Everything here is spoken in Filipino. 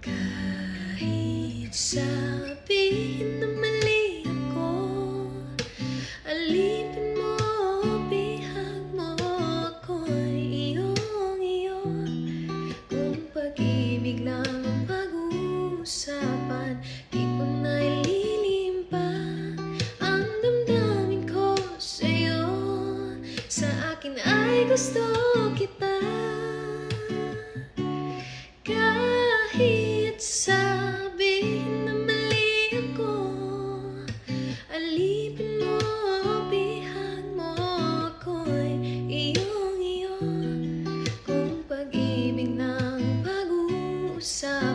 Kahit sabihin na mali ako, alipin mo, bihag mo, ako'y iyong-iyo. Kung pag-ibig lang ang pag-uusapan, di ko na ililim pa ang damdamin ko sa'yo. Sa akin ay gusto kita. Kahit sabihin na mali ako, alipin mo, bihag mo, ako'y iyong-iyo. Kung pag-ibig ng pag-uusap,